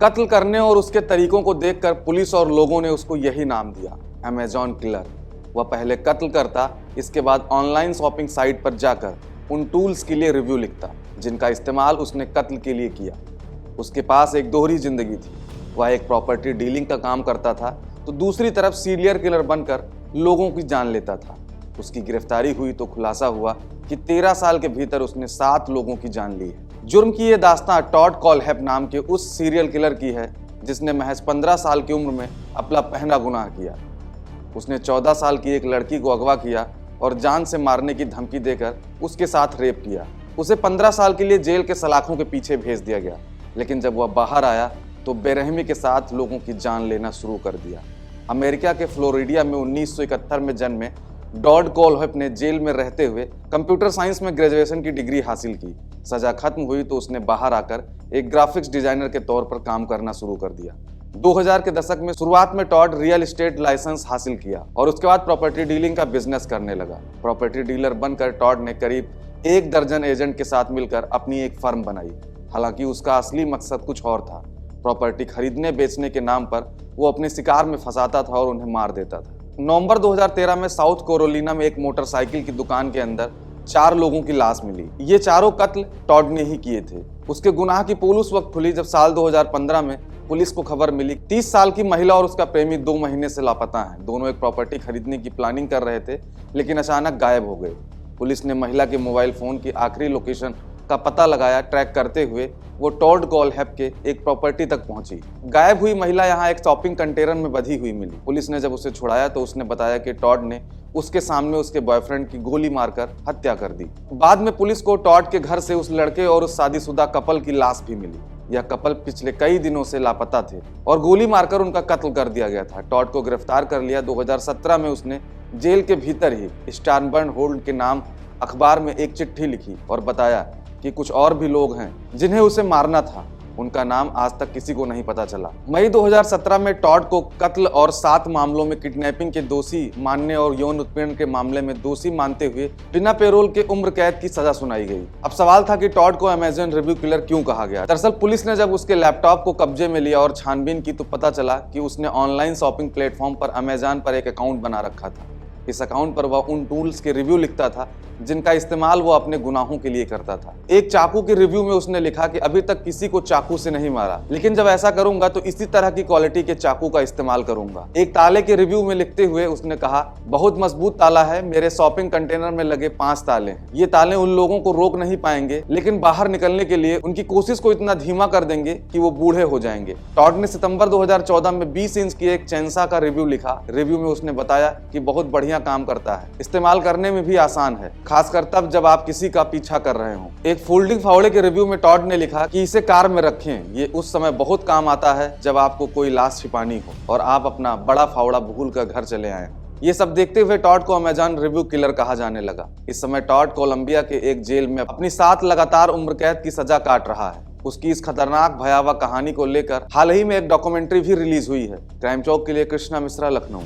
कत्ल करने और उसके तरीकों को देखकर पुलिस और लोगों ने उसको यही नाम दिया, अमेजॉन किलर। वह पहले कत्ल करता, इसके बाद ऑनलाइन शॉपिंग साइट पर जाकर उन टूल्स के लिए रिव्यू लिखता जिनका इस्तेमाल उसने कत्ल के लिए किया। उसके पास एक दोहरी जिंदगी थी। वह एक प्रॉपर्टी डीलिंग का काम करता था तो दूसरी तरफ सीरियल किलर बनकर लोगों की जान लेता था। उसकी गिरफ्तारी हुई तो खुलासा हुआ कि 13 साल के भीतर उसने 7 लोगों की जान ली है। जुर्म की यह दास्तां टॉड कोलहैप नाम के उस सीरियल किलर की है जिसने महज 15 साल की उम्र में अपना पहला गुनाह किया। उसने 14 साल की एक लड़की को अगवा किया और जान से मारने की धमकी देकर उसके साथ रेप किया। उसे 15 साल के लिए जेल के सलाखों के पीछे भेज दिया गया, लेकिन जब वह बाहर आया तो बेरहमी के साथ लोगों की जान लेना शुरू कर दिया। अमेरिका के फ्लोरिडा में 1971 में जन्मे टॉड कोलहैप ने जेल में रहते हुए कंप्यूटर साइंस में ग्रेजुएशन की डिग्री हासिल की। सजा खत्म हुई तो उसने बाहर आकर एक ग्राफिक्स डिजाइनर के तौर पर काम करना शुरू कर दिया। 2000 के दशक में शुरुआत में टॉड रियल एस्टेट लाइसेंस हासिल किया और उसके बाद प्रॉपर्टी डीलिंग का बिजनेस करने लगा। प्रॉपर्टी डीलर बनकर टॉड ने करीब 1 दर्जन एजेंट के साथ मिलकर अपनी एक फर्म बनाई। हालांकि उसका असली मकसद कुछ और था। प्रॉपर्टी खरीदने बेचने के नाम पर वो अपने शिकार में फंसाता था और उन्हें मार देता था। नवंबर 2013 में साउथ कैरोलिना में एक मोटरसाइकिल की दुकान के अंदर 4 लोगों की लाश मिली। ये चारों कत्ल टॉड ने ही किए थे। उसके गुनाह की पोल उस वक्त खुली जब साल 2015 में पुलिस को खबर मिली 30 साल की महिला और उसका प्रेमी 2 महीने से लापता हैं। दोनों एक प्रॉपर्टी खरीदने की प्लानिंग कर रहे थे, लेकिन अचानक गायब हो गए। पुलिस ने महिला के मोबाइल फोन की आखिरी लोकेशन का पता लगाया। ट्रैक करते हुए वो टॉड कोलहैप के एक प्रॉपर्टी तक पहुंची। गायब हुई महिला यहाँ एक शॉपिंग कंटेनर में बंधी हुई मिली। पुलिस ने जब उसे छुड़ाया तो उसने बताया कि टॉड ने उसके सामने उसके बॉयफ्रेंड की गोली मारकर हत्या कर दी। बाद में पुलिस को टॉड के घर से उस लड़के और उस शादीशुदा कपल की लाश भी मिली। यह कपल पिछले कई दिनों से लापता थे और गोली मारकर उनका कत्ल कर दिया गया था। टॉड को गिरफ्तार कर लिया। 2017 में उसने जेल के भीतर ही स्टैनबर्न होल्ड के नाम अखबार में एक चिट्ठी लिखी और बताया कि कुछ और भी लोग हैं जिन्हें उसे मारना था। उनका नाम आज तक किसी को नहीं पता चला। मई 2017 में टॉड को कत्ल और 7 मामलों में किडनैपिंग के दोषी मानने और यौन उत्पीड़न के मामले में दोषी मानते हुए बिना पेरोल के उम्र कैद की सजा सुनाई गई। अब सवाल था कि टॉड को अमेजन रिव्यू किलर क्यों कहा गया। दरअसल पुलिस ने जब उसके लैपटॉप को कब्जे में लिया और छानबीन की तो पता चला कि उसने ऑनलाइन शॉपिंग प्लेटफॉर्म पर अमेजन पर एक अकाउंट बना रखा था। इस अकाउंट पर वह उन टूल्स के रिव्यू लिखता था जिनका इस्तेमाल वो अपने गुनाहों के लिए करता था। एक चाकू के रिव्यू में उसने लिखा कि अभी तक किसी को चाकू से नहीं मारा, लेकिन जब ऐसा करूंगा तो इसी तरह की क्वालिटी के चाकू का इस्तेमाल करूंगा। एक ताले के रिव्यू में लिखते हुए उसने कहा, बहुत मजबूत ताला है, मेरे शॉपिंग कंटेनर में लगे 5 ताले हैं। ये ताले उन लोगों को रोक नहीं पाएंगे, लेकिन बाहर निकलने के लिए उनकी कोशिश को इतना धीमा कर देंगे कि वो बूढ़े हो जाएंगे। टॉड ने सितंबर 2014 में 20 इंच की एक चैनसा का रिव्यू लिखा। रिव्यू में उसने बताया कि बहुत बढ़िया काम करता है, इस्तेमाल करने में भी आसान है, खासकर तब जब आप किसी का पीछा कर रहे हो। एक फोल्डिंग फावड़े के रिव्यू में टॉड ने लिखा कि इसे कार में रखें, ये उस समय बहुत काम आता है जब आपको कोई लाश छिपानी हो और आप अपना बड़ा फावड़ा भूल कर घर चले आए। ये सब देखते हुए टॉड को अमेजन रिव्यू किलर कहा जाने लगा। इस समय टॉड कोलंबिया के एक जेल में अपनी 7 लगातार उम्र कैद की सजा काट रहा है। उसकी इस खतरनाक भयावह कहानी को लेकर हाल ही में एक डॉक्यूमेंट्री भी रिलीज हुई है। क्राइम चौक के लिए कृष्णा मिश्रा, लखनऊ।